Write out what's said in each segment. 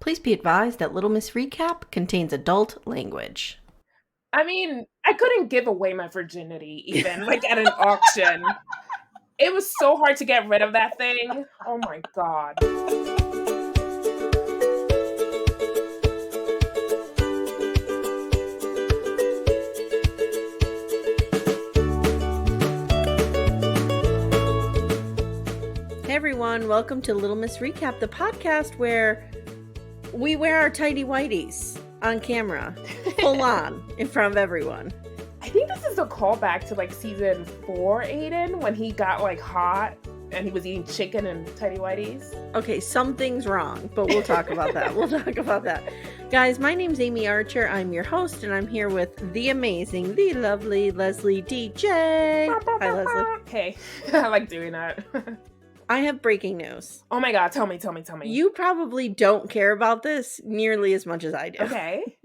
Please be advised that Little Miss Recap contains adult language. I mean, I couldn't give away my virginity even, like, at an auction. It was so hard to get rid of that thing. Oh my god. Hey everyone, welcome to Little Miss Recap, the podcast where we wear our tighty whiteys on camera, full on, in front of everyone. I think this is a callback to, like, season 4, Aiden, when he got, like, hot and he was eating chicken and tighty whities. Okay, something's wrong, but we'll talk about that. We'll talk about that. Guys, my name's Amye Archer. I'm your host, and I'm here with the amazing, the lovely Leslie DJ. Hi, Leslie. Hey, I like doing that. I have breaking news. Oh my god, tell me. You probably don't care about this nearly as much as I do. Okay.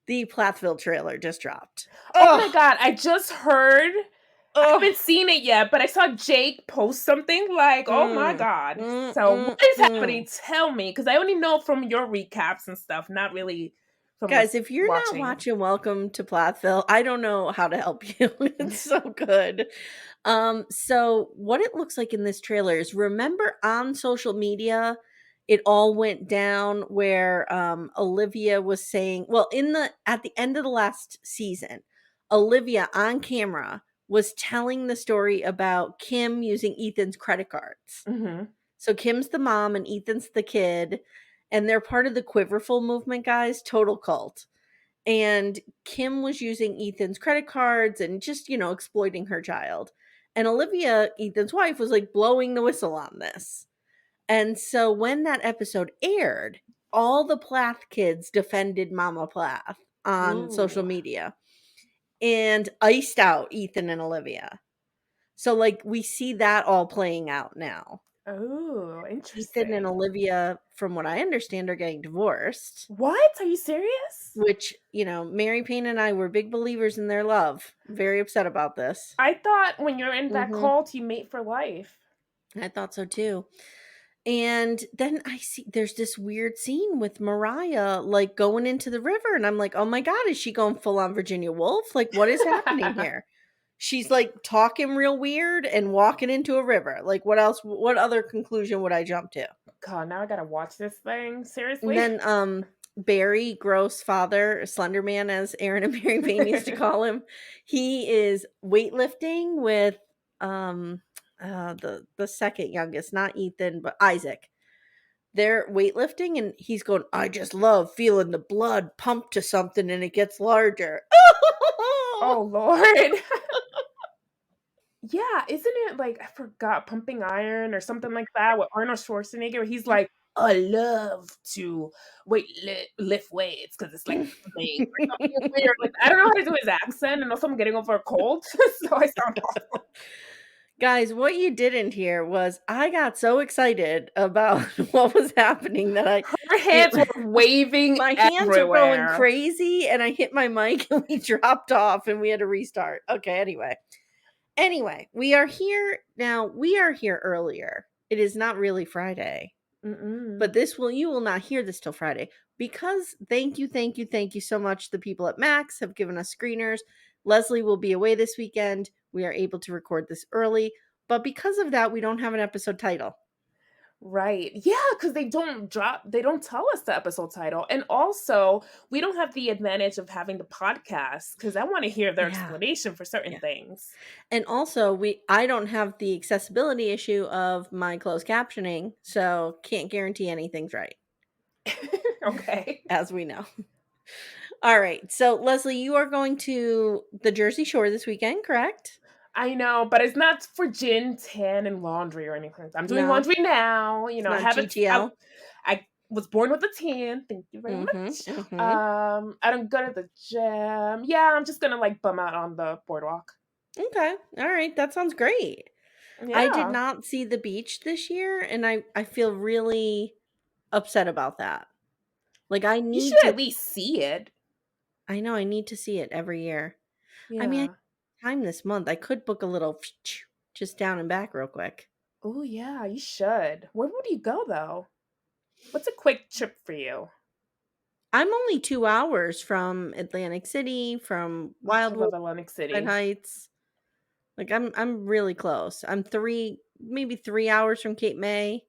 The Plathville trailer just dropped. Oh my god, I just heard. I haven't seen it yet, but I saw Jake post something like, oh my god. So what is happening? Tell me, because I only know from your recaps and stuff, not really from Guys, if you're not watching Welcome to Plathville, I don't know how to help you. It's so good. So what it looks like in this trailer is, remember on social media, it all went down where Olivia was saying, well, at the end of the last season, Olivia on camera was telling the story about Kim using Ethan's credit cards. Mm-hmm. So Kim's the mom and Ethan's the kid, and they're part of the Quiverful movement, guys, total cult. And Kim was using Ethan's credit cards and just, exploiting her child. And Olivia, Ethan's wife, was like blowing the whistle on this. And so when that episode aired, all the Plath kids defended Mama Plath on social media and iced out Ethan and Olivia. So, like, we see that all playing out now. Oh, interesting. Ethan and Olivia, from what I understand, are getting divorced. What? Are you serious? Which, Mary Payne and I were big believers in their love. Very upset about this. I thought when you're in that cult, you mate for life. I thought so too. And then I see there's this weird scene with Mariah, like, going into the river. And I'm like, oh my God, is she going full on Virginia Woolf? Like, what is happening here? She's like talking real weird and walking into a river. Like, what else? What other conclusion would I jump to? God, now I gotta watch this thing. Seriously? And then Barry, gross father, Slender Man, as Aaron and Mary Payne used to call him, he is weightlifting with the second youngest, not Ethan, but Isaac. They're weightlifting and he's going, I just love feeling the blood pump to something and it gets larger. Oh Lord. Yeah, isn't it like, I forgot, Pumping Iron or something like that with Arnold Schwarzenegger? He's like, I love to lift weights because it's like something weird. Like, I don't know how to do his accent, and also I'm getting over a cold, so I sound awful. Guys, what you didn't hear was I got so excited about what was happening that her hands were waving. My hands were going crazy, and I hit my mic, and we dropped off, and we had to restart. Okay, anyway, we are here now. We are here earlier. It is not really Friday, but you will not hear this till Friday because thank you so much. The people at Max have given us screeners. Leslie will be away this weekend. We are able to record this early, but because of that, we don't have an episode title. Right. Yeah, because they don't tell us the episode title. And also, we don't have the advantage of having the podcast because I want to hear their explanation for certain things. And also, I don't have the accessibility issue of my closed captioning, so can't guarantee anything's right. Okay. As we know. All right. So, Leslie, you are going to the Jersey Shore this weekend, correct? I know, but it's not for gin, tan, and laundry or anything. I'm doing laundry now. I have GTL. I was born with a tan. Thank you very much. I don't go to the gym. Yeah, I'm just gonna like bum out on the boardwalk. Okay. All right. That sounds great. Yeah. I did not see the beach this year, and I feel really upset about that. Like, you should at least see it. I know, I need to see it every year. Yeah. I mean, time this month. I could book a little just down and back real quick. Oh, yeah, you should. Where would you go, though? What's a quick trip for you? I'm only 2 hours from Atlantic City, from Oh, I Wildwood, love Atlantic Red City. Heights. Like, I'm really close. I'm 3 maybe 3 hours from Cape May,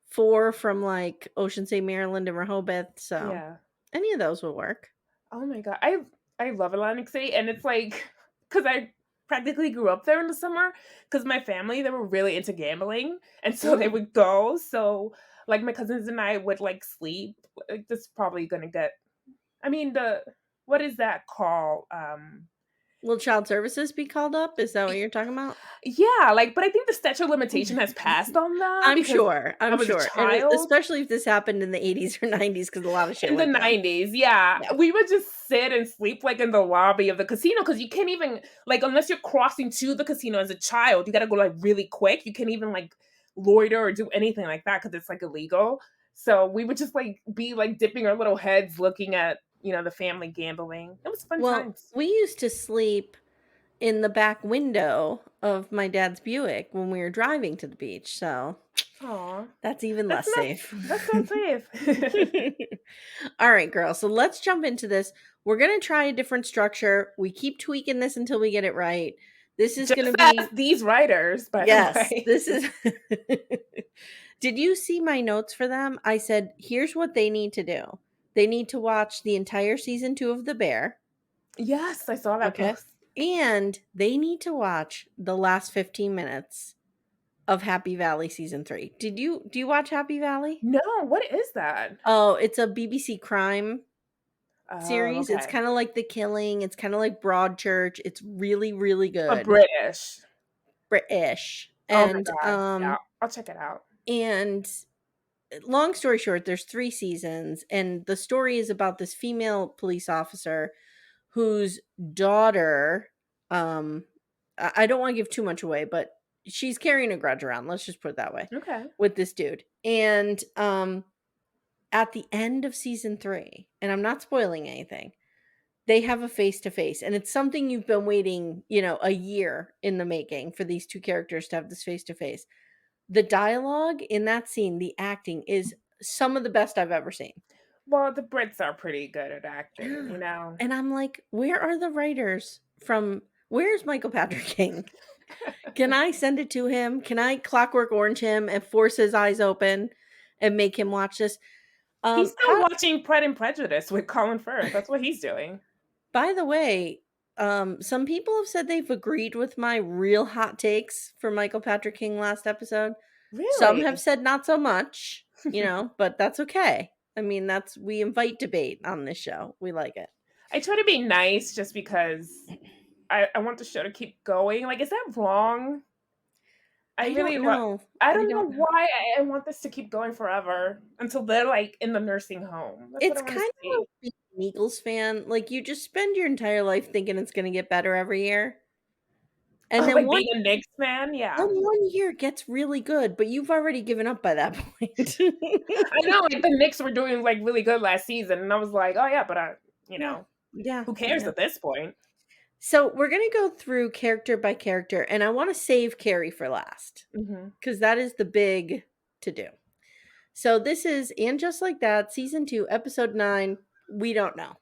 4 from, like, Ocean City, Maryland, and Rehoboth, so Yeah. any of those will work. Oh my god, I love Atlantic City, and it's like because I practically grew up there in the summer. Because my family, they were really into gambling, and so they Mm. would go, so, like, my cousins and I would, like, sleep, like, this is probably gonna get I mean, the what is that called? Will child services be called up? Is that what you're talking about? Yeah, like, but I think the statute of limitation has passed on that because I I'm was a sure, and e child especially if this happened in the '80s or '90s, because a lot of shit in the went down. 90s, yeah. Yeah. We would just sit and sleep, like, in the lobby of the casino because you can't even like, unless you're crossing to the casino as a child, you gotta go, like, really quick. You can't even, like, loiter or do anything like that because it's, like, illegal. So, we would just, like, be, like, dipping our little heads looking at, the family gambling. It was fun Well, times. we used to sleep in the back window of my dad's Buick when we were driving to the beach, so Aw. that's even That's less not safe. that's not safe. All right, girl. So let's jump into this. We're going to try a different structure. We keep tweaking this until we get it right. This is going Just to as be, these writers, by the yes, way. this is. Did you see my notes for them? I said, here's what they need to do. They need to watch the entire season 2 of The Bear. Yes, I saw that Okay. post. And they need to watch the last 15 minutes of Happy Valley season 3. Do you watch Happy Valley? No, what is that? Oh, it's a BBC crime Oh, series. It's okay. kind of like The Killing. It's kind of like Broadchurch. It's really, really But good. British. British. Oh my god. Yeah, I'll check it out. And long story short, there's 3 seasons, and the story is about this female police officer whose daughter, um, I don't want to give too much away, but she's carrying a grudge around. Let's just put it that way Okay. with this dude. And at the end of season 3, and I'm not spoiling anything, they have a face to face, and it's something you've been waiting, a year in the making for these 2 characters to have this face to face. The dialogue in that scene, the acting is some of the best I've ever seen. Well, the Brits are pretty good at acting, Yeah. you know? And I'm like, where are the writers from? Where's Michael Patrick King? Can I send it to him? Can I Clockwork Orange him and force his eyes open and make him watch this? He's still How watching Pride and Prejudice with Colin Firth. That's what he's doing. by the way, some people have said they've agreed with my real hot takes for Michael Patrick King last episode. Some have Really? said not so much, but that's okay. I mean, we invite debate on this show. We like it. I try to be nice just because I want the show to keep going. Like, is that wrong? I I really don't lo know. I I don't know don't know. why I want this to keep going forever until they're, like, in the nursing home. That's what I It's wanna kind of see. like being an Eagles fan. Like, you just spend your entire life thinking it's gonna get better every year, and Oh, then like one being a Knicks fan? then Yeah. one year gets really good, but you've already given up by that point. I know, like, the Knicks were doing, like, really good last season, and I was like, "Oh, yeah, but Yeah. Yeah, who cares yeah. at this point?" So, we're gonna go through character by character, and I wanna save Carrie for last, Mhm. because that is the big to do. So, this is And Just Like That, season 2, episode 9, We Don't Know.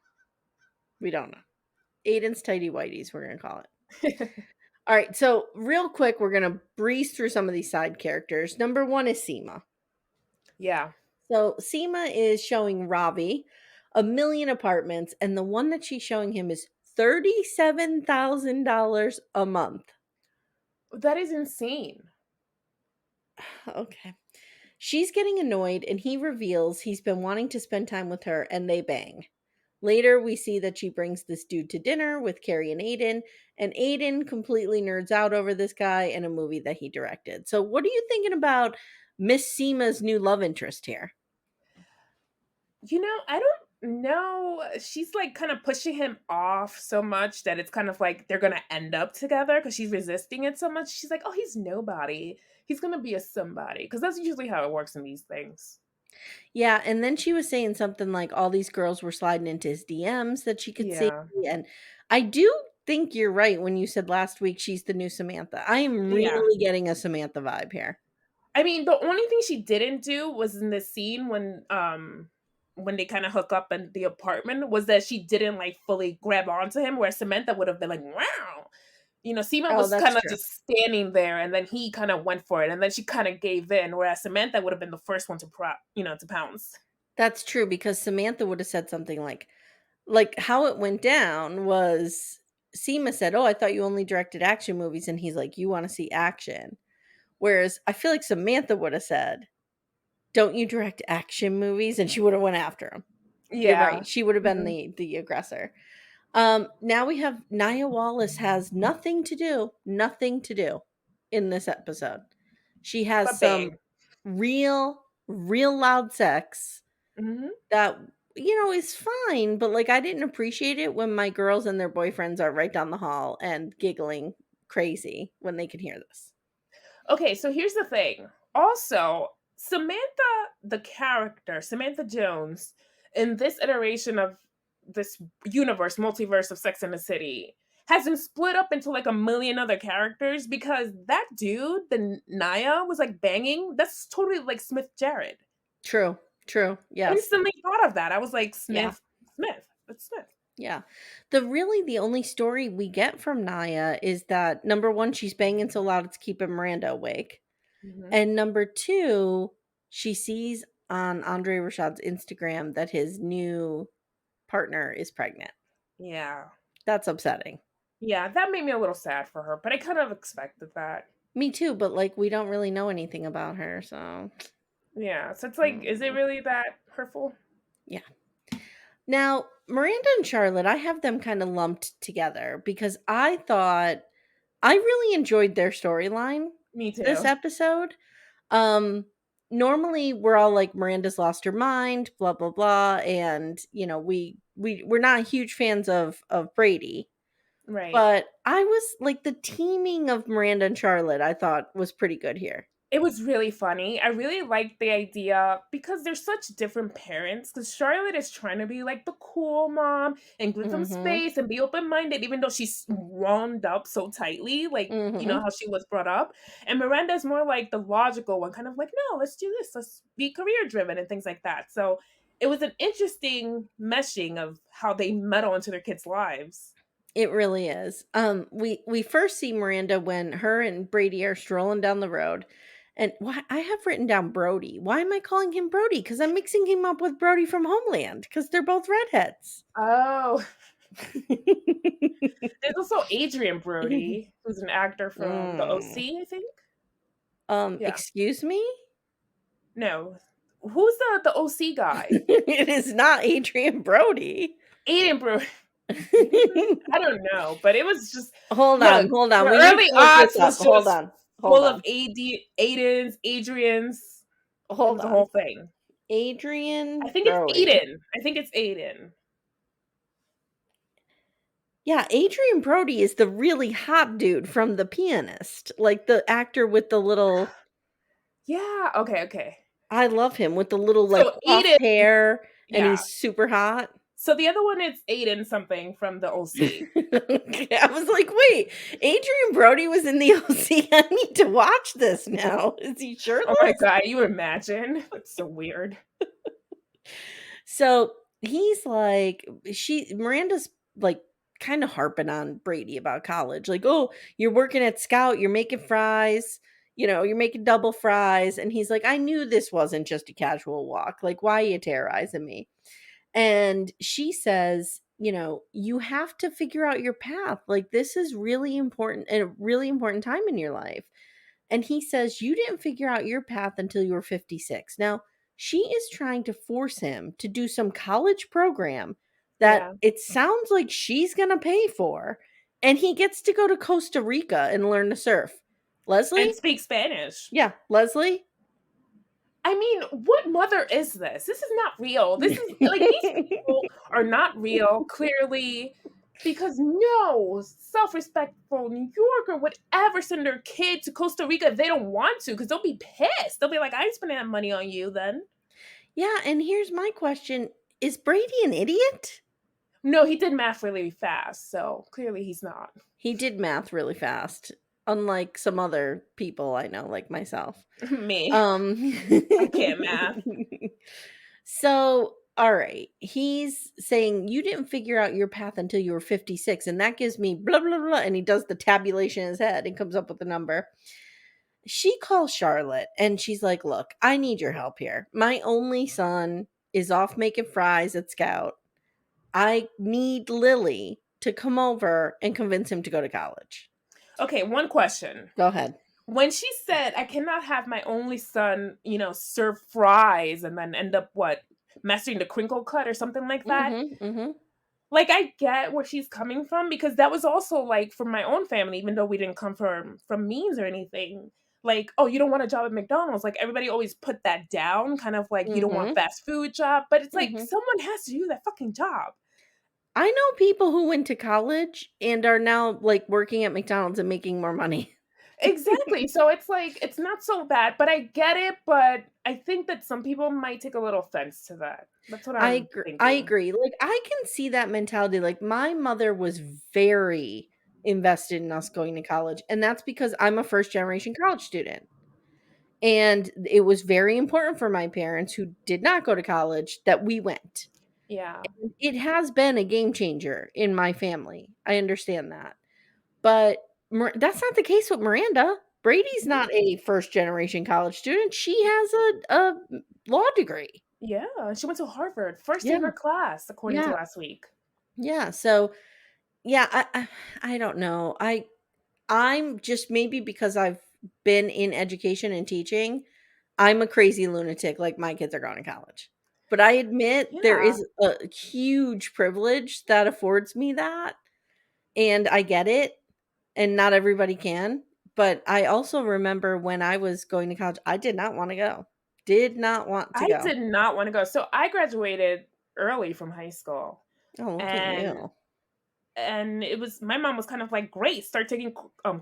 We don't know. Aiden's Tighty Whiteys, we're gonna call it. All right, so real quick, we're gonna breeze through some of these side characters. Number 1 is Seema. Yeah. So Seema is showing Ravi a million apartments, and the one that she's showing him is $37,000 a month. That is insane. Okay. She's getting annoyed, and he reveals he's been wanting to spend time with her, and they bang. Later, we see that she brings this dude to dinner with Carrie and Aiden completely nerds out over this guy and a movie that he directed. So, what are you thinking about Miss Seema's new love interest here? I don't know. She's, like, kinda pushing him off so much that it's kind of like they're gonna end up together because she's resisting it so much. She's like, "Oh, he's nobody. He's gonna be a somebody," because that's usually how it works in these things. Yeah, and then she was saying something like all these girls were sliding into his DMs that she could see. Yeah. And I do think you're right when you said last week she's the new Samantha. I am Yeah. really getting a Samantha vibe here. I mean, the only thing she didn't do was in the scene when they kind of hook up in the apartment was that she didn't like fully grab onto him, where Samantha would have been like, wow. You know, Seema Oh, was that's kind of true. just standing there, and then he kind of went for it, and then she kind of gave in, whereas Samantha would have been the first one to to pounce. That's true because Samantha would have said something like how it went down was Seema said, "Oh, I thought you only directed action movies," and he's like, "You want to see action?" Whereas I feel like Samantha would have said, "Don't you direct action movies?" and she would have went after him. You're Yeah. right. She would have been Mhm. the aggressor. Now we have Nia Wallace has nothing to do in this episode. She has But some bang. real loud sex Mhm. that is fine, but like I didn't appreciate it when my girls and their boyfriends are right down the hall and giggling crazy when they can hear this. Okay, so here's the thing. Also, Samantha, the character, Samantha Jones, in this iteration of this universe, multiverse of Sex and the City, has been split up into like a million other characters because that dude, the Naya, was like banging. That's totally like Smith Jared. True, true. Yes. Instantly thought of that. I was like, Yeah. Smith. That's Smith. Yeah. The only story we get from Naya is that number one, she's banging so loud it's keeping Miranda awake. Hmm. And number two, she sees on Andre Rashad's Instagram that his new partner is pregnant. Yeah. That's upsetting. Yeah, that made me a little sad for her, but I kind of expected that. Me too, but like we don't really know anything about her, so Yeah, so it's like, is it mm, really that hurtful? yeah. Now, Miranda and Charlotte, I have them kind of lumped together because I thought I really enjoyed their storyline Me this too. episode. Um, Normally we're all like Miranda's lost her mind, blah blah blah, and we're not huge fans of Brady, Right. but I was like the teaming of Miranda and Charlotte I thought was pretty good here. It was really funny. I really liked the idea because they're such different parents. Because Charlotte is trying to be like the cool mom and give them Mhm. space and be open minded, even though she's wound up so tightly, like, Mhm. how she was brought up. And Miranda is more like the logical one, kind of like, no, let's do this. Let's be career driven and things like that. So it was an interesting meshing of how they meddle into their kids' lives. It really is. We first see Miranda when her and Brady are strolling down the road. And why I have written down Brody. Why am I calling him Brody? Because I'm mixing him up with Brody from Homeland because they're both redheads. Oh, there's also Adrian Brody, who's an actor from the Mm. OC, I think. Yeah. Excuse me? No. Who's the OC guy? It is not Adrian Brody. Aiden Brewer. I don't know, but it was just look, Hold on. the We need early to look this odds up. was Hold just on. Hold full of on. Aidens, Adrians. It Hold was a on. whole thing. I Adrian think it's Brody. Aiden. I think it's Aiden. Yeah, Adrian Brody is the really hot dude from The Pianist, like the actor with the little Yeah, okay, okay. I love him with the little, like, So puffed Aiden, hair, and yeah. he's super hot. So the other one is Aiden something from the OC. Okay, I was like, "Wait, Adrian Brody was in the OC? I need to watch this now. Is he Oh my shirtless?" god, you imagine? That's so weird. So, he's like Miranda's, like, kinda harping on Brady about college, like, "Oh, you're working at Scout, you're making fries, you're making double fries," and he's like, "I knew this wasn't just a casual walk, like, why are you terrorizing me?" And she says, "You have to figure out your path. Like, this is really important and a really important time in your life." And he says, "You didn't figure out your path until you were 56." Now, she is trying to force him to do some college program that Yeah. it sounds like she's going to pay for. And he gets to go to Costa Rica and learn to surf. And Leslie? speak Spanish. Yeah, Leslie? I mean, what mother is this? This is not real. This is like these people are not real, clearly, because no self-respectful New Yorker would ever send their kid to Costa Rica if they don't want to, because they'll be pissed. They'll be like, I ain't spending that money on you then. Yeah, and here's my question. Is Brady an idiot? No, he did math really fast, so clearly he's not. He did math really fast. unlike some other people I know, like myself. Me. Um, I can't math. so, all right, he's saying you didn't figure out your path until you were 56, and that gives me blah blah blah. And he does the tabulation in his head and comes up with a number. She calls Charlotte and she's like, "Look, I need your help here. My only son is off making fries at Scout. I need Lily to come over and convince him to go to college." Okay, one question. Go ahead. When she said, I cannot have my only son, serve fries and then end up what? Mastering the crinkle cut or something like that. Mhm. Mhm. Like, I get where she's coming from because that was also like from my own family, even though we didn't come from means or anything. Like, oh, you don't want a job at McDonald's. Like everybody always put that down, kind of like you don't want Mhm. fast food job. But it's like Mhm. someone has to do that fucking job. I know people who went to college and are now like working at McDonald's and making more money. Exactly. So it's like it's not so bad, but I get it, but I think that some people might take a little offense to that. That's what I'm I thinking. agree. Like I can see that mentality. Like my mother was very invested in us going to college, and that's because I'm a first generation college student. And it was very important for my parents who did not go to college that we went. Yeah. It has been a game changer in my family. I understand that. But that's not the case with Miranda. Brady's Mhm. not a first generation college student. She has a law degree. Yeah. She went to Harvard, first Yeah. in her class, according to Yeah. last week. Yeah. So yeah, I don't know. I'm just maybe because I've been in education and teaching, I'm a crazy lunatic, like, my kids are going to college. But I admit there Yeah. is a huge privilege that affords me that, and I get it, and not everybody can, but I also remember when I was going to college, I did not wanna go. Did not want to I go. did not want to go. So I graduated early from high school. Oh, look at And you. it was my mom was kind of like, "Great, start taking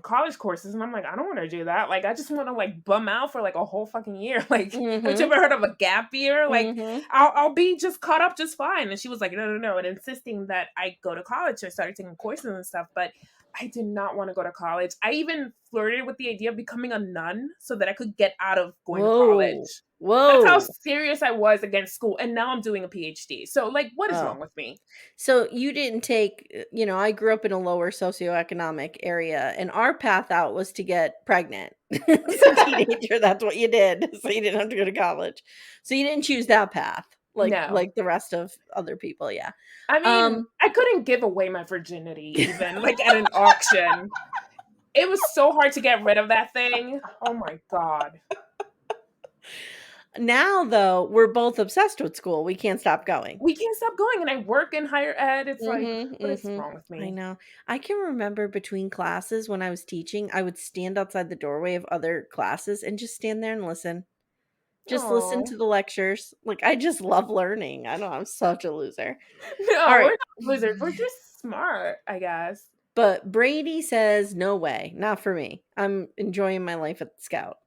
college courses." And I'm like, "I don't want to do that. Like I just want to like bum out for like a whole fucking year." Like, haven't you Mhm. ever heard of a gap year? Like Mhm. I'll be just caught up just fine. And she was like, "No, no, no," and insisting that I go to college. So I started taking courses and stuff, but I did not want to go to college. I even flirted with the idea of becoming a nun so that I could get out of going to Whoa. college. That's how Whoa. serious I was against school. And now I'm doing a PhD. So like what is Oh. wrong with me? So you didn't take, I grew up in a lower socioeconomic area, and our path out was to get pregnant. As a teenager, that's what you did. So you didn't have to go to college. So you didn't choose that path, No. like the rest of other people. Yeah. I mean, Um, I couldn't give away my virginity even, like, at an auction. It was so hard to get rid of that thing. Oh my god. Now though, we're both obsessed with school. We can't stop going. We can't stop going, and I work in higher ed. It's like, Mhm. what is Mhm. wrong with I me? know. I can remember between classes when I was teaching, I would stand outside the doorway of other classes and just stand there and listen. Just listen Oh. to the lectures. Like, I just love learning. I know I'm such a loser. No, we're Alright. not losers. We're just smart, I guess. But Brady says, "No way, not for me. I'm enjoying my life at the Scout."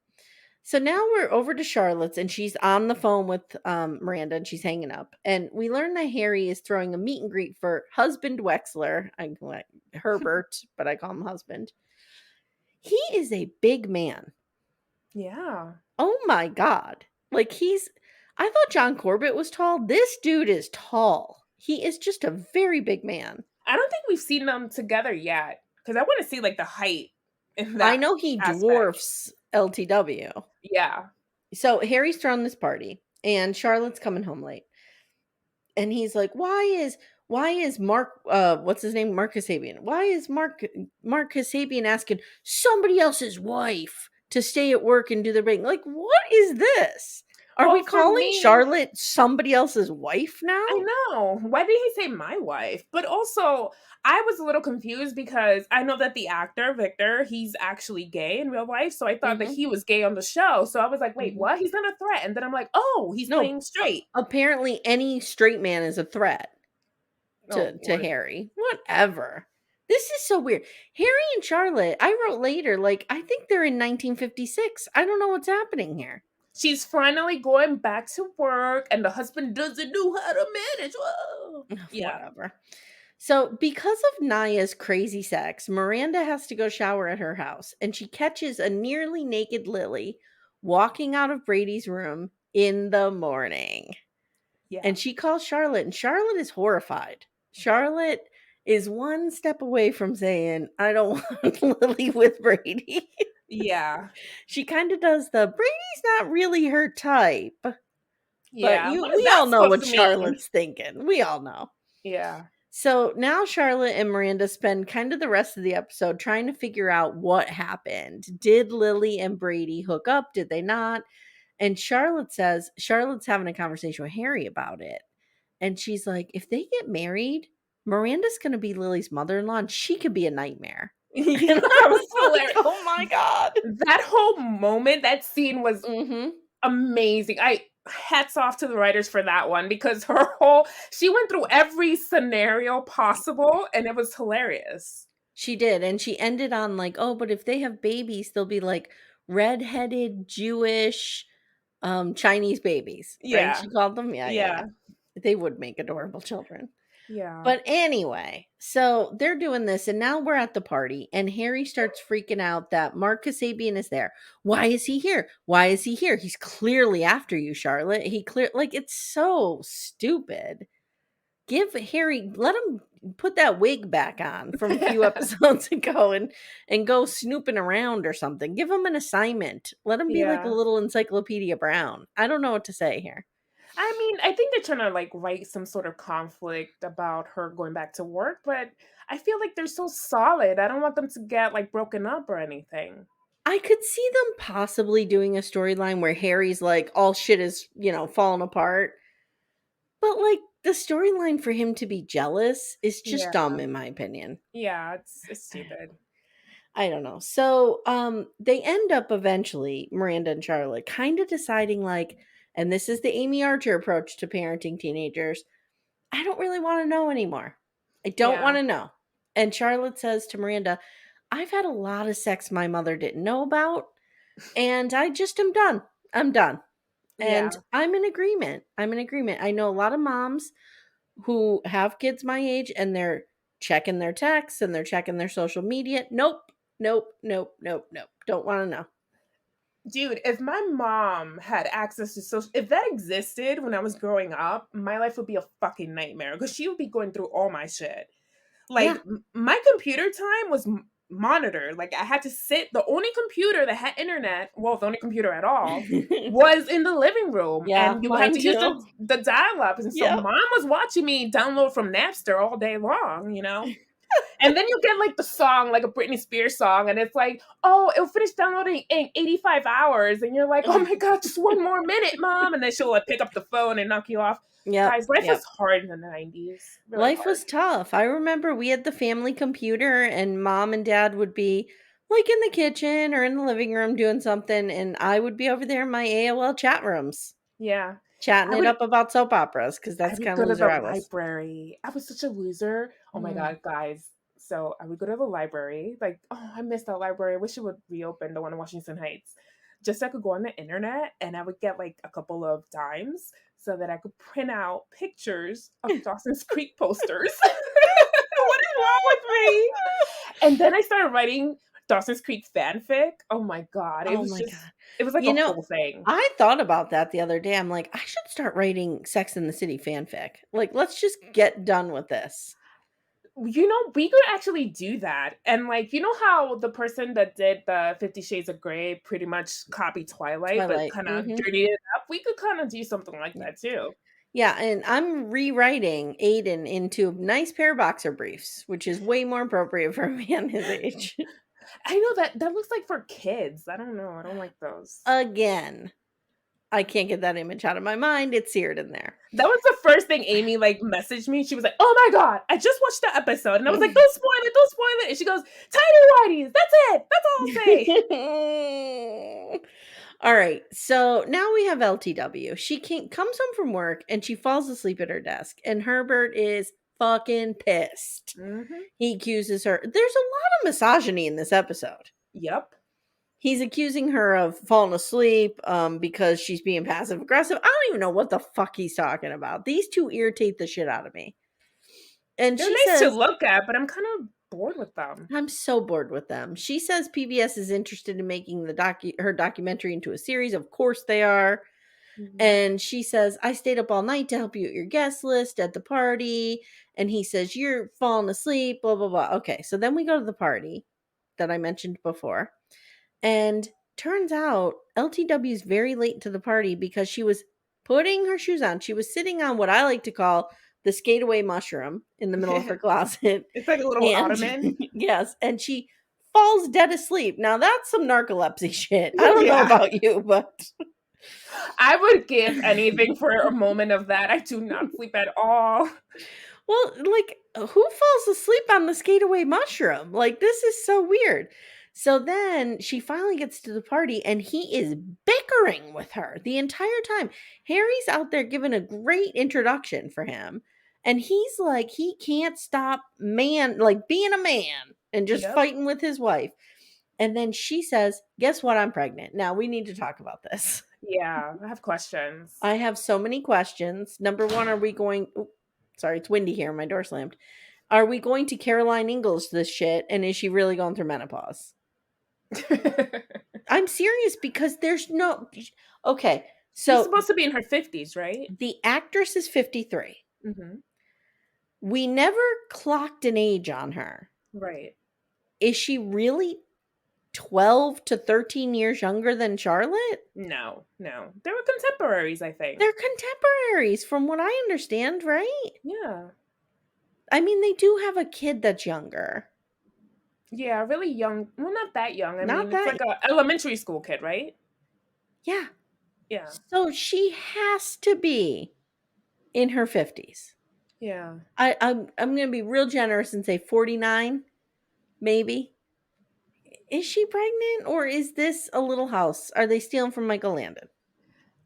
So now we're over to Charlotte's, and she's on the phone with, Miranda, and she's hanging up, and we learn that Harry is throwing a meet and greet for husband Wexler. I call it Herbert, but I call him husband. He is a big man. Yeah. Oh my god. Like, I thought John Corbett was tall. This dude is tall. He is just a very big man. I don't think we've seen them together yet, because I wanna see, like, the height in I that know he aspect. dwarfs LTW. Yeah. So Harry's throwing this party, and Charlotte's coming home late. And he's like, why is Mark what's his name? Mark Kasabian. Why is Mark Kasabian asking somebody else's wife to stay at work and do their thing? Like, what is this? Are we Well, for calling me, Charlotte somebody else's wife now? I know. Why did he say my wife? But also, I was a little confused because I know that the actor, Victor, he's actually gay in real life. So I thought that Mhm, he was gay on the show. So I was like, wait, mhm. what? He's not a threat. And then I'm like, oh, he's No, playing straight. apparently any straight man is a threat Oh, to Lord. Harry. Whatever. This is so weird. Harry and Charlotte, I wrote later, like, I think they're in 1956. I don't know what's happening here. She's finally going back to work, and the husband doesn't know how to manage. Whoa. Yeah. Whatever. So, because of Naya's crazy sex, Miranda has to go shower at her house, and she catches a nearly naked Lily walking out of Brady's room in the morning. Yeah. And she calls Charlotte, and Charlotte is horrified. Charlotte is one step away from saying, I don't want Lily with Brady. Yeah. She kind of does the Brady's not really her type. But Yeah. What is we that all know supposed what to mean? Charlotte's thinking. We all know. Yeah. So now Charlotte and Miranda spend kind of the rest of the episode trying to figure out what happened. Did Lily and Brady hook up? Did they not? And Charlotte says Charlotte's having a conversation with Harry about it. And she's like, if they get married, Miranda's going to be Lily's mother in law and she could be a nightmare. Yeah, And that I was was like, hilarious. oh my God. That whole moment, that scene was Mm-hmm. amazing. I hats off to the writers for that one because she went through every scenario possible and it was hilarious. She did. And she ended on like, oh, but if they have babies, they'll be like redheaded Jewish Chinese babies, right? Yeah. She called them. Yeah. Yeah. They would make adorable children. Yeah. But anyway, so they're doing this, and now we're at the party, and Harry starts freaking out that Mark Kasabian is there. Why is he here? Why is he here? He's clearly after you, Charlotte. It's so stupid. Give Harry, let him put that wig back on from a few episodes ago and go snooping around or something. Give him an assignment. Let him be like a Yeah. little Encyclopedia Brown. I don't know what to say here. I mean, I think they're trying to like write some sort of conflict about her going back to work, but I feel like they're so solid. I don't want them to get like broken up or anything. I could see them possibly doing a storyline where Harry's like, all shit is, falling apart. But like the storyline for him to be jealous is just Yeah. dumb, in my opinion. Yeah, it's stupid. I don't know. So they end up eventually, Miranda and Charlotte, kind of deciding like, and this is the Amy Archer approach to parenting teenagers. I don't really want to know anymore. I don't Yeah. want to know. And Charlotte says to Miranda, I've had a lot of sex my mother didn't know about, and I just am done. I'm done. Yeah. And I'm in agreement. I'm in agreement. I know a lot of moms who have kids my age and they're checking their texts and they're checking their social media. Nope. Nope. Nope. Nope. Nope. Don't want to know. Dude, if my mom had access to social, if that existed when I was growing up, my life would be a fucking nightmare because she would be going through all my shit. Like, Yeah. my computer time was monitored. Like, I had to sit, the only computer that had internet, well, the only computer at all, was in the living room. Yeah, And you would have mine to use too. the dial up. And so Yep. mom was watching me download from Napster all day long, you know? And then you get like the song, like a Britney Spears song, and it's like, oh, it'll finish downloading in 85 hours. And you're like, oh my God, just one more minute, mom. And then she'll like pick up the phone and knock you off. Yeah. Guys, life was hard in the 90s. Really Life hard. was tough. I remember we had the family computer and mom and dad would be like in the kitchen or in the living room doing something, and I would be over there in my AOL chat rooms Yeah. chatting I it would up about soap operas because I that's the would kind of go to loser the I was. library. I was such a loser. Oh my Mm. God, guys. So I would go to the library. Like, oh, I missed that library. I wish it would reopen, the one in Washington Heights. Just so I could go on the internet and I would get like a couple of dimes so that I could print out pictures of Dawson's Creek posters. What is wrong with me? And then I started writing Dawson's Creek fanfic. Oh my God. Oh my God. It was like You a know, whole thing. I thought about that the other day. I'm like, I should start writing Sex in the City fanfic. Like, let's just get done with this. You know, we could actually do that. And like, you know how the person that did the 50 Shades of Grey pretty much copied Twilight, but Twilight. kind of Mhm. dirtied it up? We could kind of do something like Yeah. that too. Yeah, and I'm rewriting Aiden into a nice pair of boxer briefs, which is way more appropriate for a man his age. I know that looks like for kids. I don't know. I don't like those. Again, I can't get that image out of my mind. It's seared in there. That was the first thing Amy like messaged me. She was like, "Oh my God, I just watched the episode," and I was like, "Don't spoil it, don't spoil it." And she goes, "Tighty whiteys, that's it. That's all I'll say." All right, so now we have LTW. She comes home from work and she falls asleep at her desk, and Herbert is fucking pissed. Mm-hmm. He accuses her. There's a lot of misogyny in this episode. Yep. He's accusing her of falling asleep because she's being passive aggressive. I don't even know what the fuck he's talking about. These two irritate the shit out of me. And They're she nice to says, look at, but I'm kind of bored with them. I'm so bored with them. She says PBS is interested in making her documentary into a series. Of course they are. Mhm. And she says, I stayed up all night to help you at your guest list at the party. And he says, you're falling asleep, blah, blah, blah. Okay, so then we go to the party that I mentioned before. And turns out LTW is very late to the party because she was putting her shoes on. She was sitting on what I like to call the skateaway mushroom in the middle of her closet. It's like a little And ottoman. yes, and she falls dead asleep. Now that's some narcolepsy shit. I don't know Yeah. about you, but I would give anything for a moment of that. I do not sleep at all. well, like, who falls asleep on the skateaway mushroom? Like, this is so weird. So then she finally gets to the party and he is bickering with her the entire time. Harry's out there giving a great introduction for him. And he's like, he can't stop like being a man and just Yep. fighting with his wife. And then she says, guess what? I'm pregnant. Now we need to talk about this. Yeah, I have questions. I have so many questions. Number one, are we going? Sorry, it's windy here. My door slammed. Are we going to Caroline Ingalls this shit? And is she really going through menopause? I'm serious because there's no. Okay, She's so supposed to be in her 50s, right? the actress is 53. Mhm. We never clocked an age on her. Right. Is she really 12 to 13 years younger than Charlotte? No. They were contemporaries, I think. They're contemporaries, from what I understand, right? Yeah. I mean, they do have a kid that's younger. Yeah, really young. Well, not that young. I Not mean, it's that, like a elementary school kid, right? yeah. Yeah. So she has to be in her 50s. Yeah. I'm going to be real generous and say 49, maybe. Is she pregnant or is this a little house? Are they stealing from Michael Landon?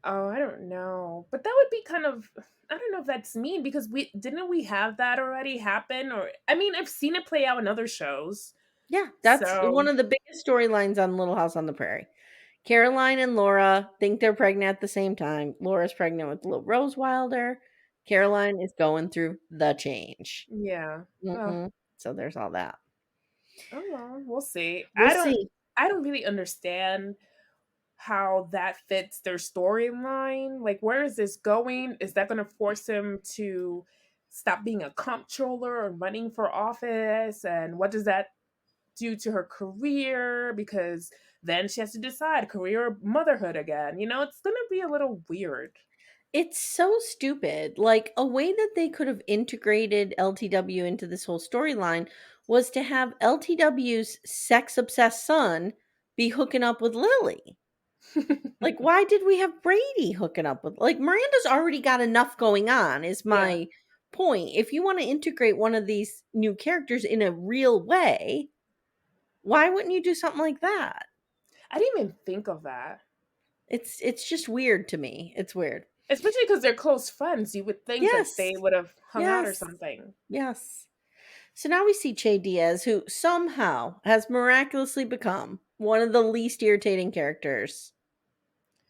Oh, I don't know. But that would be kind of, I don't know if that's mean because we have that already happen, or I mean, I've seen it play out in other shows. Yeah, that's So, one of the biggest storylines on Little House on the Prairie. Caroline and Laura think they're pregnant at the same time. Laura's pregnant with little Rose Wilder. Caroline is going through the change. yeah. Well, Hmm. So there's all that. oh well, we'll see. We'll see. I don't really understand how that fits their storyline. Like, where is this going? Is that going to force him to stop being a comptroller and running for office? And what does that do to her career? Because then she has to decide career or motherhood again. It's going to be a little weird. It's so stupid. Like, a way that they could have integrated LTW into this whole storyline was to have LTW's sex obsessed son be hooking up with Lily. Like, why did we have Brady hooking up with, like, Miranda's already got enough going on, is Yeah. my point. If you want to integrate one of these new characters in a real way, why wouldn't you do something like that? I didn't even think of that. It's just weird to me. It's weird. Especially because they're close friends. You would think that Yes. they would have hung out or Yes. something. Yes. So now we see Che Diaz, who somehow has miraculously become one of the least irritating characters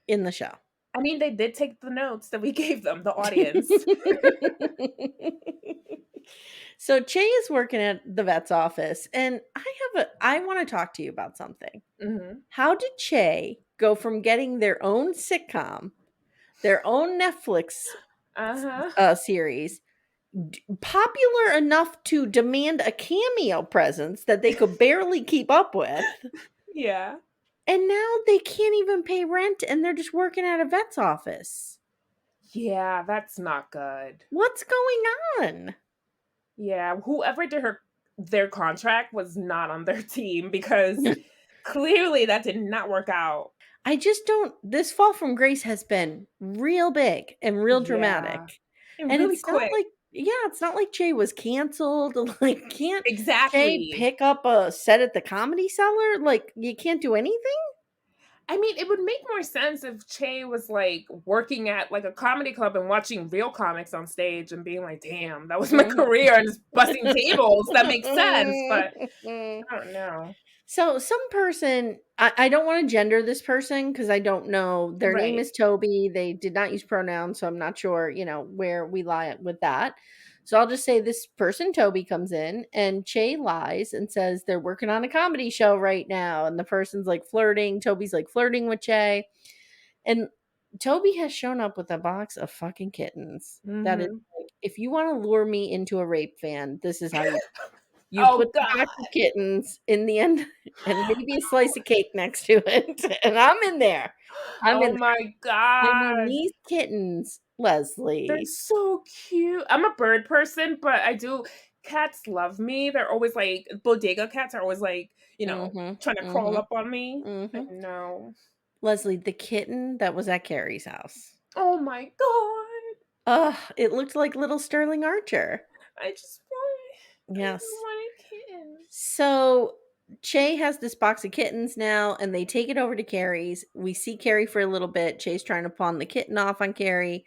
in the show. I mean, they did take the notes that we gave them, the audience. So Che is working at the vet's office, and I want to talk to you about something. Hmm. How did Che go from getting their own sitcom, their own Netflix Uh-huh. series, popular enough to demand a cameo presence that they could barely keep up with, Yeah. and now they can't even pay rent and they're just working at a vet's office? Yeah, that's not good. What's going on? Yeah, whoever did their contract was not on their team because clearly that did not work out. I just don't. This fall from grace has been real big and real Yeah. dramatic. And And really it's not quick. like, yeah, it's not like Che was canceled. Like, can't Che Exactly. pick up a set at the Comedy Cellar? Like, you can't do anything? I mean, it would make more sense if Che was like working at like a comedy club and watching real comics on stage and being like, damn, that was my Mhm. career and just busting tables. That makes sense. But I don't know. So some person, I don't want to gender this person because I don't know. Their name Right. is Toby. They did not use pronouns, so I'm not sure, where we lie with that. So I'll just say this person, Toby, comes in and Che lies and says they're working on a comedy show right now. And the person's like flirting. Toby's like flirting with Che. And Toby has shown up with a box of fucking kittens. That is Mhm. like, if you want to lure me into a rape fan, this is how you Oh put the god. box of kittens in the end and maybe a slice of cake next to it, and I'm in there. I'm in Oh there. my And then god. these kittens, They're Leslie. so cute. I'm a bird person, but I do cats love me. They're always like bodega cats are always like, Mhm, trying to crawl mhm, up on me. I mhm. know. Leslie, the kitten that was at Carrie's house. Oh my god. Ugh, it looked like little Sterling Archer. I just Yes. want a kitten. So Che has this box of kittens now, and they take it over to Carrie's. We see Carrie for a little bit. Che's trying to pawn the kitten off on Carrie.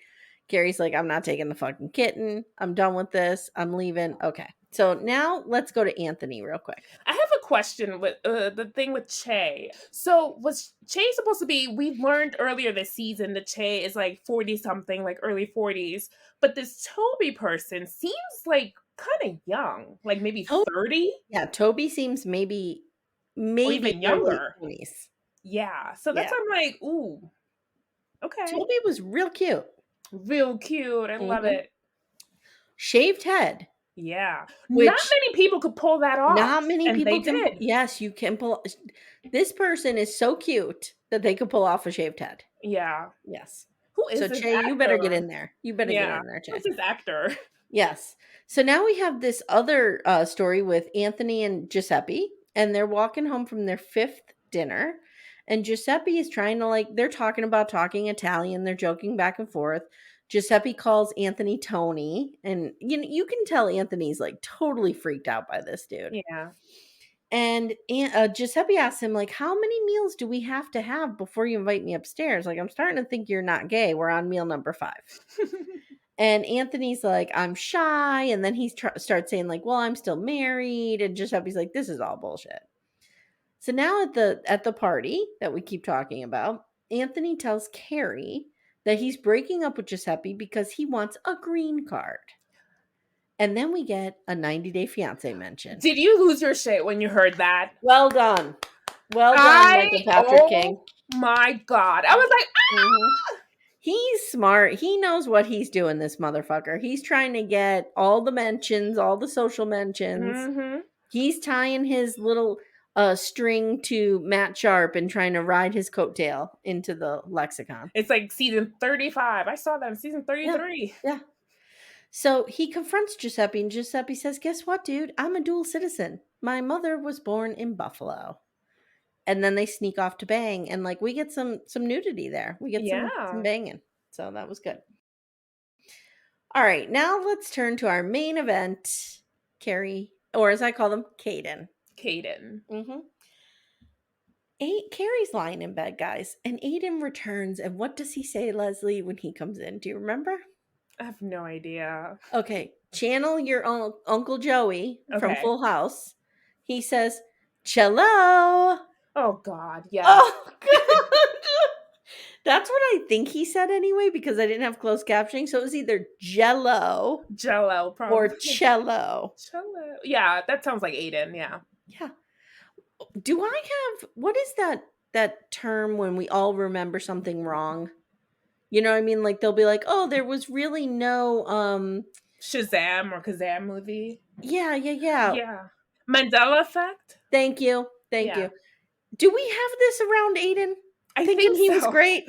Carrie's like, I'm not taking the fucking kitten. I'm done with this. I'm leaving. Okay. So now let's go to Anthony real quick. I have a question with the thing with Che. So was Che supposed to be? We learned earlier this season that Che is like 40 something, like early 40s, but this Toby person seems like kind of young, like maybe Toby, 30 yeah, Toby seems maybe or maybe even their late younger. 20s. Yeah, so that's Yeah. why I'm like, ooh, okay, Toby was real cute. real cute. I love Hmm. it. Shaved head, Yeah, not which many people could pull that off, not many and they people can did. yes, you can pull this person is so cute that they could pull off a shaved head. Yeah, Yes. who is So, this Che, you better get actor? in there. You better get Yeah, in there, who's Che. this actor? Yes. So now we have this other story with Anthony and Giuseppe, and they're walking home from their fifth dinner. And Giuseppe is trying to, like, they're talking about talking Italian. They're joking back and forth. Giuseppe calls Anthony Tony, and you can tell Anthony's like totally freaked out by this dude. Yeah. And Giuseppe asks him, like, how many meals do we have to have before you invite me upstairs? Like, I'm starting to think you're not gay. We're on meal number 5. And Anthony's like, I'm shy. And then he starts saying, like, well, I'm still married. And Giuseppe's like, this is all bullshit. So now at the party that we keep talking about, Anthony tells Carrie that he's breaking up with Giuseppe because he wants a green card. And then we get a 90-day fiance mention. Did you lose your shit when you heard that? Well done. Well done, I Michael Patrick oh King. my god. I was like, Mhm. He's smart. He knows what he's doing, this motherfucker. He's trying to get all the mentions, all the social mentions. mm-hmm. He's tying his little string to Matt Sharp and trying to ride his coattail into the lexicon. It's like season 35. I saw that in season Yeah. 33. Yeah. So he confronts Giuseppe, and Giuseppe says, guess what, dude? I'm a dual citizen. My mother was born in Buffalo. And then they sneak off to bang, and like we get some nudity there. We get some Yeah. banging. So that was good. All right, now let's turn to our main event, Carrie, or as I call them, Caden. Caden. Mm-hmm. Carrie's lying in bed, guys, and Aiden returns. And what does he say, Leslie, when he comes in? Do you remember? I have no idea. Okay, channel your Uncle Joey from Okay. Full House. He says, "Cello." Oh god, yes. Oh God, that's what I think he said anyway because I didn't have closed captioning. So it was either Jello Jello, or probably. cello. Cello. Yeah, that sounds like Aiden, yeah. Yeah. Do I have what is that term when we all remember something wrong? You know what I mean? Like they'll be like, "Oh, there was really no Shazam or Kazam movie. yeah. Yeah. Mandela effect? Thank you. Thank Yeah. you. Do we have this around Aiden? I Thinking think he was so. great.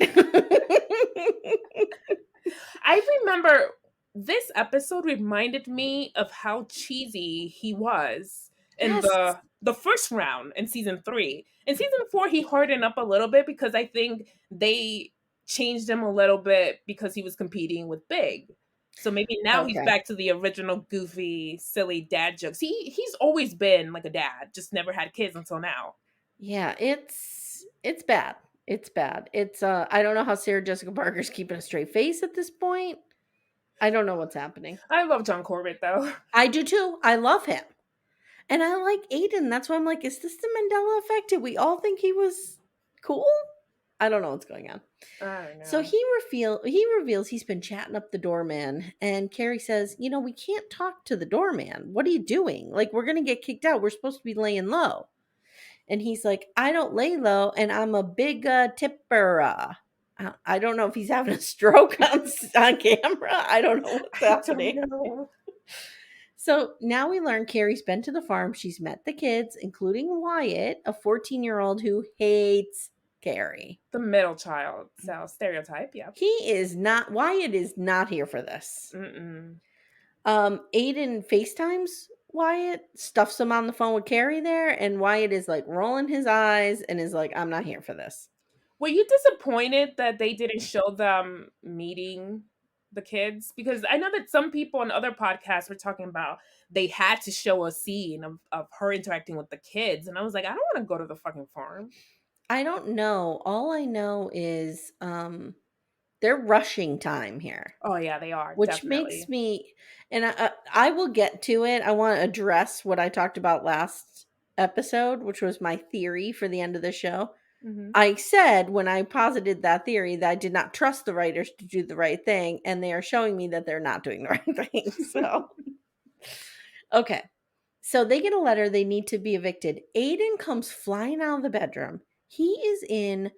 I remember this episode reminded me of how cheesy he was in Yes. the first round in season 3. In season 4 he hardened up a little bit because I think they changed him a little bit because he was competing with Big. So maybe now he's Okay. back to the original goofy, silly dad jokes. He's always been like a dad, just never had kids until now. Yeah, it's bad. It's bad. It's I don't know how Sarah Jessica Parker's keeping a straight face at this point. I don't know what's happening. I love John Corbett though. I do too. I love him. And I like Aiden. That's why I'm like, is this the Mandela effect? Did we all think he was cool? I don't know what's going on. I don't So know. he reveals he's been chatting up the doorman, and Carrie says, we can't talk to the doorman. What are you doing? Like, we're gonna get kicked out. We're supposed to be laying low. And he's like, I don't lay low, and I'm a big tipper. I don't know if he's having a stroke on camera. I don't know what's I don't happening. know. So now we learn Carrie's been to the farm. She's met the kids, including Wyatt, a 14-year-old who hates Carrie. The middle child, so stereotype, yeah. Wyatt is not here for this. Mm-mm. Aiden FaceTimes Wyatt, stuffs him on the phone with Carrie there, and Wyatt is like rolling his eyes and is like, I'm not here for this. Were you disappointed that they didn't show them meeting the kids? Because I know that some people on other podcasts were talking about they had to show a scene of her interacting with the kids. And I was like, I don't want to go to the fucking farm. I don't know. All I know is they're rushing time here. Oh, yeah, they are. Which Definitely. makes me, and I will get to it. I want to address what I talked about last episode, which was my theory for the end of the show. Mm-hmm. I said when I posited that theory that I did not trust the writers to do the right thing, and they are showing me that they're not doing the right thing. So, okay. So they get a letter, they need to be evicted. Aiden comes flying out of the bedroom. He is in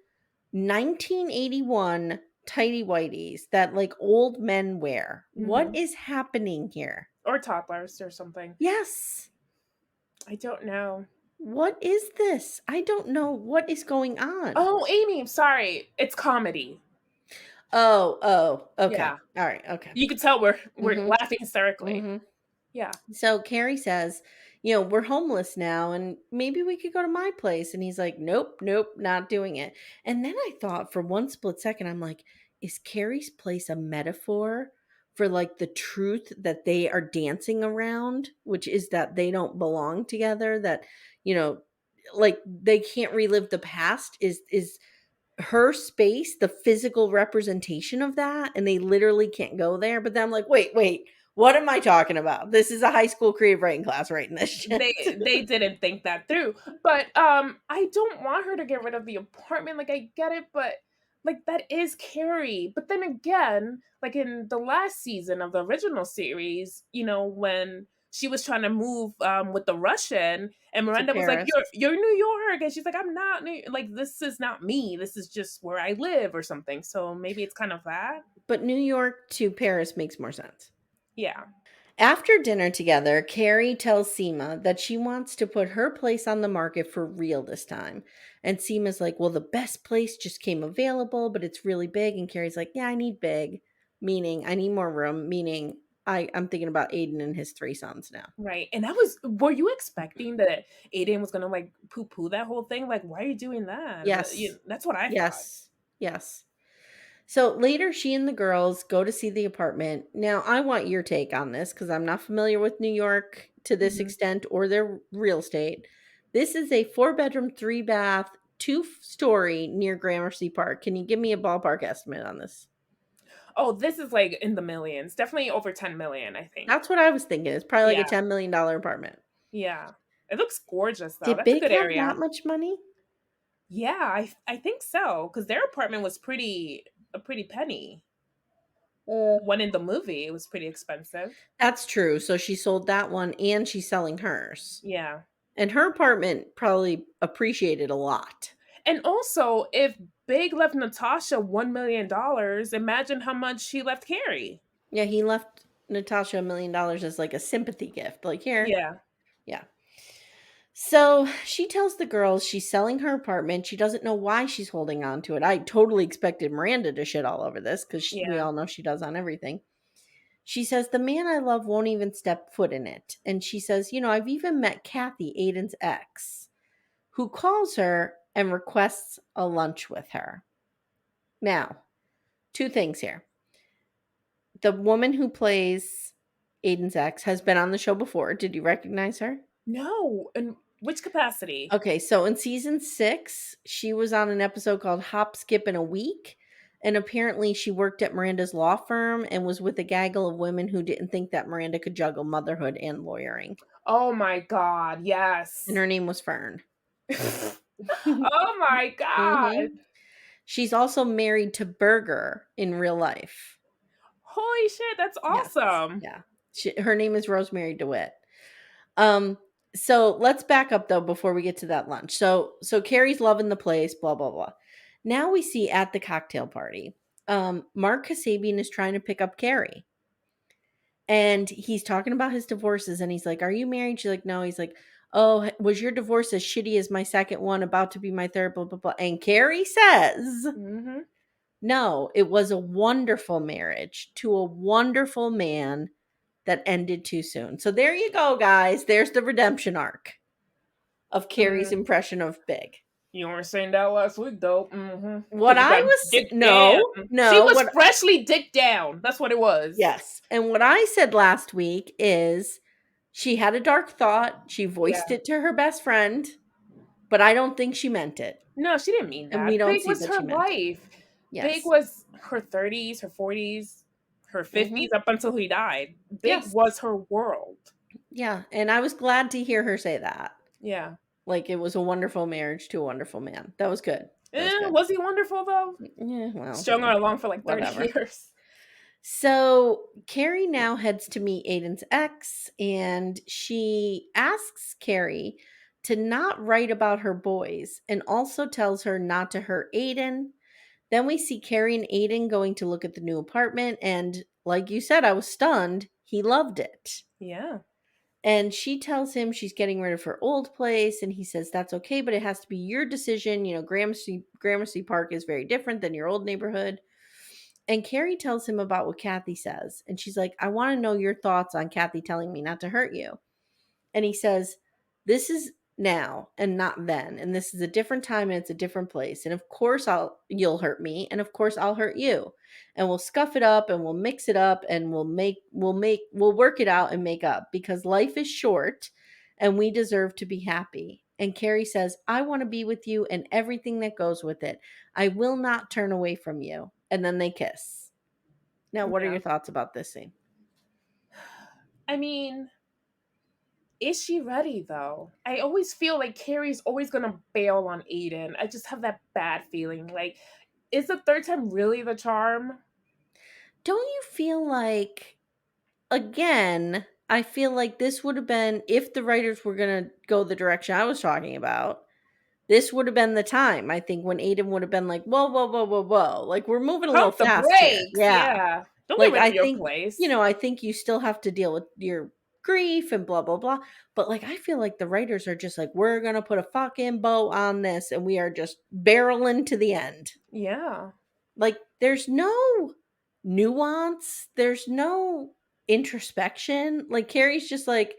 1981 tighty whiteys that like old men wear. What Mm-hmm. is happening here? Or toddlers or something. Yes. I don't know. What is this? I don't know what is going on. Oh, Amy, sorry. It's comedy. Oh, okay. Yeah. All right, okay. You could tell we're Mhm. laughing hysterically. Mhm. Yeah. So Carrie says, we're homeless now and maybe we could go to my place. And he's like, nope, not doing it. And then I thought for one split second, I'm like, is Carrie's place a metaphor for like the truth that they are dancing around, which is that they don't belong together, that, like they can't relive the past? Is her space the physical representation of that, and they literally can't go there? But then I'm like, wait, what am I talking about? This is a high school creative writing class writing this shit. They didn't think that through. But I don't want her to get rid of the apartment. Like I get it, but like that is Carrie. But then again, like in the last season of the original series, when she was trying to move with the Russian, and To Miranda was like, Paris. "You're New York," and she's like, "I'm not like this is not me. This is just where I live or something." So maybe it's kind of that. But New York to Paris makes more sense. Yeah. After dinner together, Carrie tells Seema that she wants to put her place on the market for real this time. And Seema's like, well, the best place just came available, but it's really big. And Carrie's like, yeah, I need big, meaning I need more room, meaning I'm thinking about Aiden and his 3 sons now. Right. And were you expecting that Aiden was going to like poo poo that whole thing? Like, why are you doing that? Yes. That's what I thought. Yes. So later, she and the girls go to see the apartment. Now, I want your take on this because I'm not familiar with New York to this Mhm. extent or their real estate. This is a 4-bedroom, 3-bath, 2-story near Gramercy Park. Can you give me a ballpark estimate on this? Oh, this is like in the millions. Definitely over 10 million, I think. That's what I was thinking. It's probably like Yeah. a $10 million apartment. Yeah. It looks gorgeous though. Did That's a Big good have area. that much money? Yeah, I think so cuz their apartment was a pretty penny. One in the movie, it was pretty expensive. That's true. So she sold that one and she's selling hers. Yeah. And her apartment probably appreciated a lot. And also, if Big left Natasha $1 million, imagine how much he left Carrie. Yeah, he left Natasha $1 million as like a sympathy gift. Like, here. Yeah. Yeah. So she tells the girls she's selling her apartment. She doesn't know why she's holding on to it. I totally expected Miranda to shit all over this because we Yeah. all know she does on everything. She says, the man I love won't even step foot in it. And she says, I've even met Kathy, Aiden's ex, who calls her and requests a lunch with her. Now, 2 things here. The woman who plays Aiden's ex has been on the show before. Did you recognize her? No. In which capacity? Okay, so in season 6, she was on an episode called Hop, Skip in a Week. And apparently she worked at Miranda's law firm and was with a gaggle of women who didn't think that Miranda could juggle motherhood and lawyering. Oh my God, And yes. her name was Fern. Oh my God. Mhm. She's also married to Berger in real life. Holy shit, that's Yes. awesome. Yeah. Her name is Rosemary DeWitt. Um, so let's back up though before we get to that lunch. So Carrie's loving the place, blah blah blah. Now we see at the cocktail party, Mark Kasabian is trying to pick up Carrie. And he's talking about his divorces and he's like, "Are you married?" She's like, "No." He's like, "Oh, was your divorce as shitty as my second one, about to be my third, blah blah blah." And Carrie says, Mhm. "No, it was a wonderful marriage to a wonderful man that ended too soon." So there you go, guys. There's the redemption arc of Carrie's Mm. impression of Big. You were saying that last week, though. Mhm. What Because you I got was dicked down. no, She no, was what freshly dicked down. That's what it was. yes. And what I said last week is she had a dark thought, she voiced Yeah. it to her best friend, but I don't think she meant it. No, she didn't mean And we that. don't Big see was that her she meant it. life. Big Yes. was her 30s, her 40s, her Mhm. 50s, up until he died. Big Yes. was her world. Yeah, and I was glad to hear her say that. Yeah. Like it was a wonderful marriage to a wonderful man. That was good. That was good. Was he wonderful, though? Yeah, well, Strung her along for like 30 whatever. years. So Carrie now heads to meet Aiden's ex, and she asks Carrie to not write about her boys and also tells her not to hurt Aiden. Then we see Carrie and Aiden going to look at the new apartment, and like you said, I was stunned. He loved it. Yeah. And she tells him she's getting rid of her old place, and he says that's okay, but it has to be your decision. You know, Gramercy Park is very different than your old neighborhood. And Carrie tells him about what Kathy says. And she's like, "I want to know your thoughts on Kathy telling me not to hurt you." And he says, "This is now and not then. And this is a different time and it's a different place. And of course you'll hurt me. And of course I'll hurt you. And we'll scuff it up and we'll mix it up and we'll work it out and make up because life is short and we deserve to be happy." And Carrie says, "I want to be with you and everything that goes with it. I will not turn away from you." And then they kiss. Now, what are Yeah. your thoughts about this scene? I mean, is she ready though? I always feel like Carrie's always gonna bail on Aiden. I just have that bad feeling. Like, is the third time really the charm? Don't you feel like, again, I feel like this would have been, if the writers were going to go the direction I was talking about, this would have been the time, I think, when Aiden would have been like, "Whoa, whoa, whoa, whoa, whoa. Like, we're moving a little Pump the fast here." brakes. Yeah. Yeah. Don't get Like, rid I of your think, place. I think you still have to deal with your grief and blah, blah, blah. But, like, I feel like the writers are just like, we're going to put a fucking bow on this and we are just barreling to the end. Yeah. Like, there's no nuance, there's no introspection. Like, Carrie's just like,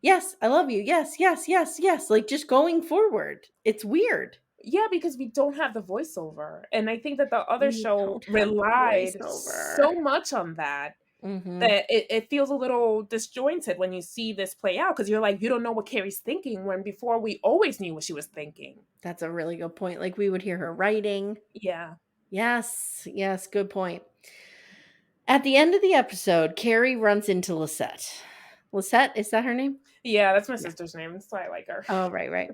"Yes, I love you. Yes, yes, yes, yes." Like, just going forward. It's weird. Yeah, because we don't have the voiceover. And I think that the other We show don't have the relied voiceover. so much on that Mhm. that it feels a little disjointed when you see this play out because you're like, you don't know what Carrie's thinking when before we always knew what she was thinking. That's a really good point. Like, we would hear her writing. Yeah. Yes, yes, good point. At the end of the episode, Carrie runs into Lisette. Lisette, is that her name? Yeah, that's my Yeah. sister's name. That's why I like her. Oh, right, right.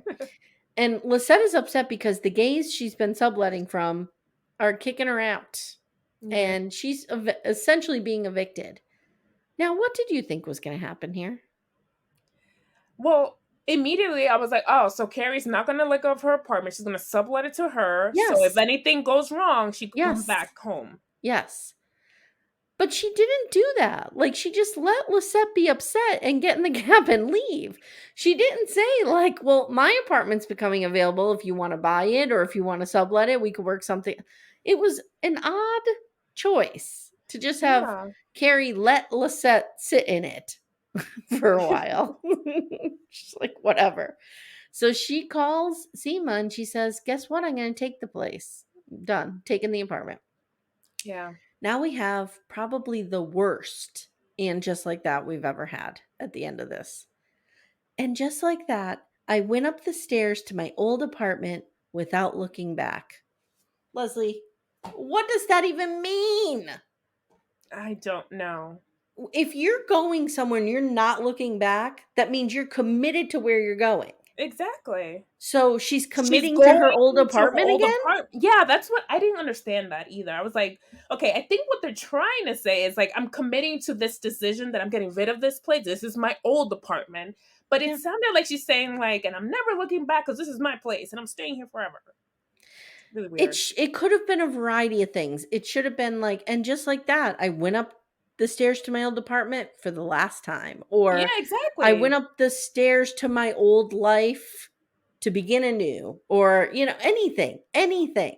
And Lisette is upset because the gays she's been subletting from are kicking her out. Yeah. And she's essentially being evicted. Now, what did you think was going to happen here? Well, immediately I was like, oh, so Carrie's not going to let go of her apartment. She's going to sublet it to her. So if Yes. anything goes wrong, she can come Yes. back home. Yes. But she didn't do that. Like, she just let Lisette be upset and get in the cab and leave. She didn't say, like, "Well, my apartment's becoming available if you want to buy it or if you want to sublet it, we could work something." It was an odd choice to just have Yeah. Carrie let Lisette sit in it for a while. She's like, whatever. So she calls Seema and she says, "Guess what? I'm going to take the place." Done. Taking the apartment. Yeah. Now we have probably the worst and just like that we've ever had at the end of this. And just like that, I went up the stairs to my old apartment without looking back. Leslie, What does that even mean? I don't know. If you're going somewhere and you're not looking back, that means you're committed to where you're going. Exactly. So she's She's committing to going her old to her apartment old again? apartment. Yeah, that's what I didn't understand that either. I was like, okay, I think what they're trying to say is like, I'm committing to this decision that I'm getting rid of this place. This is my old apartment. But it Yeah. sounded like she's saying like, and I'm never looking back because this is my place and I'm staying here forever. Really weird. It could have been a variety of things. It should have been like, and just like that, I went up the stairs to my old apartment for the last time, Yeah, or I went exactly. up the stairs to my old life to begin anew, or anything, anything.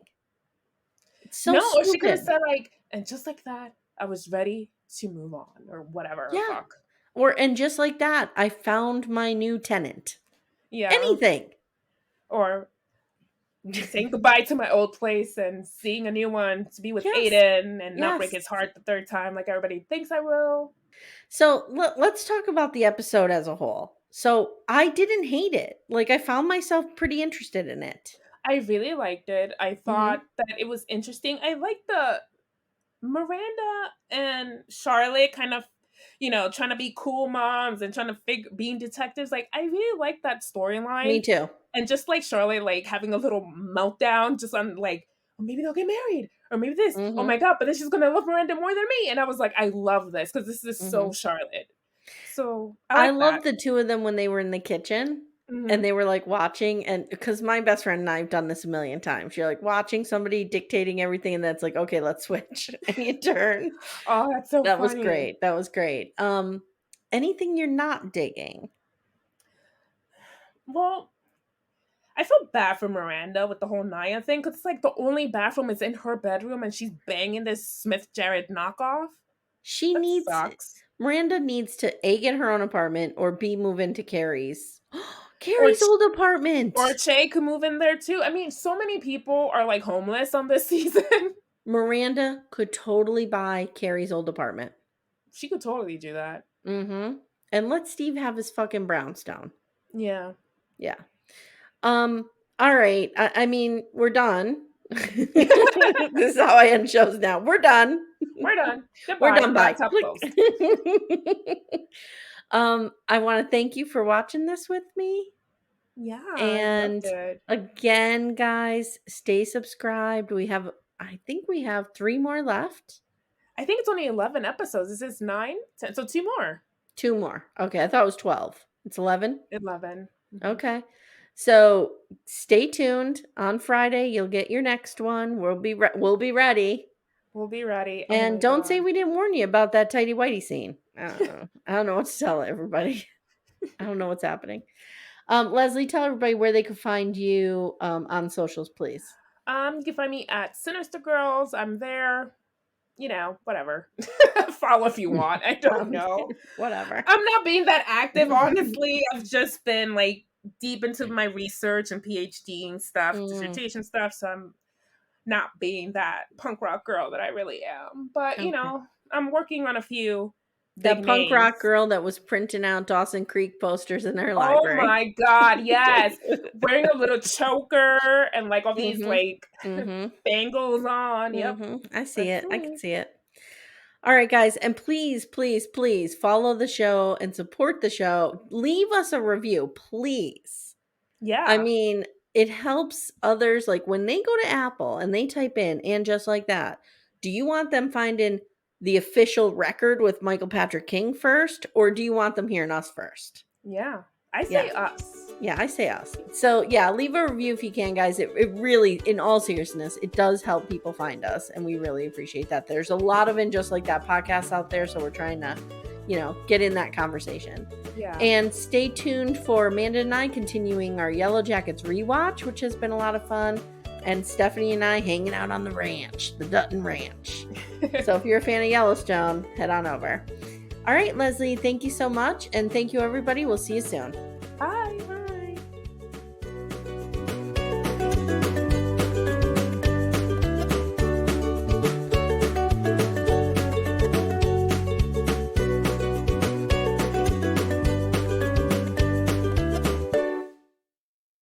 It's so No, or she could have stupid. said like, and just like that, I was ready to move on or whatever. Yeah. Fuck. And just like that, I found my new tenant. Yeah. Anything. Or saying goodbye to my old place and seeing a new one to be with Yes. Aiden and not break Yes. his heart the third time like everybody thinks I will. So let's talk about the episode as a whole. So I didn't hate it. Like, I found myself pretty interested in it. I really liked it. I Mm-hmm. thought that it was interesting. I liked the Miranda and Charlotte kind of, trying to be cool moms and trying to being detectives. Like, I really liked that Me storyline. too. And just like Charlotte, like having a little meltdown just on like, oh, maybe they'll get married. Or maybe this. Oh Mm-hmm. my God, but then she's going to love Miranda more than me. And I was like, I love this because this is Mm-hmm. so Charlotte. So I I like that. love the two of them when they were in the kitchen and Hmm. they were like watching, and because my best friend and I have done this a million times. You're like watching somebody dictating everything, and that's like, okay, let's switch. And you turn. Oh, that's so That was funny. great. That was great. Anything you're not digging? Well, I feel bad for Miranda with the whole Naya thing because it's like the only bathroom is in her bedroom and she's banging this Smith Jarrett knockoff. She That needs sucks. Miranda needs to A, get her own apartment, or B, move into Carrie's. Or Carrie's old apartment. Che could move in there too. I mean, so many people are like homeless on this season. Miranda could totally buy Carrie's old apartment. She could totally do that. Mm-hmm. And let Steve have his fucking brownstone. Yeah. Yeah. All right. I mean, we're done. This is how I end shows now. We're done. We're done. We're Goodbye. done. Bye. Laptop Click. closed. I want to thank you for watching this with me. Yeah. And I loved it. again, guys, stay subscribed. I think we have 3 more left. I think it's only 11 episodes. This is 9, 10, so 2 more. 2 more. Okay, I thought it was 12. It's 11? 11. Mm-hmm. Okay. So stay tuned. On Friday, you'll get your next one. We'll be ready. We'll be ready. Oh And my don't God. say we didn't warn you about that tighty whitey scene. I don't know what to tell everybody. I don't know what's happening. Leslie, tell everybody where they could find you on socials, please. You can find me at Sinister Girlz. I'm there. Whatever. Follow if you want. I don't know. Whatever. I'm not being that active, honestly. I've just been like deep into my research and PhD and stuff, dissertation stuff. So I'm not being that punk rock girl that I really am. But Okay. I'm working on a few That big punk rock names. girl that was printing out Dawson Creek posters in her library. Oh my God, yes. Wearing a little choker and like all these like bangles on. Yep. I see it. I can see it. All right, guys. And please, please, please follow the show and support the show. Leave us a review, please. Yeah. I mean, it helps others. Like when they go to Apple and they type in "and just like that," do you want them finding the official record with Michael Patrick King first, or do you want them hearing us first? Yeah. I say us. Yeah, I say us. So yeah, leave a review if you can, guys. It really, in all seriousness, it does help people find us, and we really appreciate that. There's a lot of And Just Like That podcasts out there, so we're trying to, get in that conversation. Yeah. And stay tuned for Amanda and I continuing our Yellow Jackets rewatch, which has been a lot of fun. And Stephanie and I hanging out on the ranch, the Dutton Ranch. So if you're a fan of Yellowstone, head on over. All right, Leslie, thank you so much. And thank you, everybody. We'll see you soon.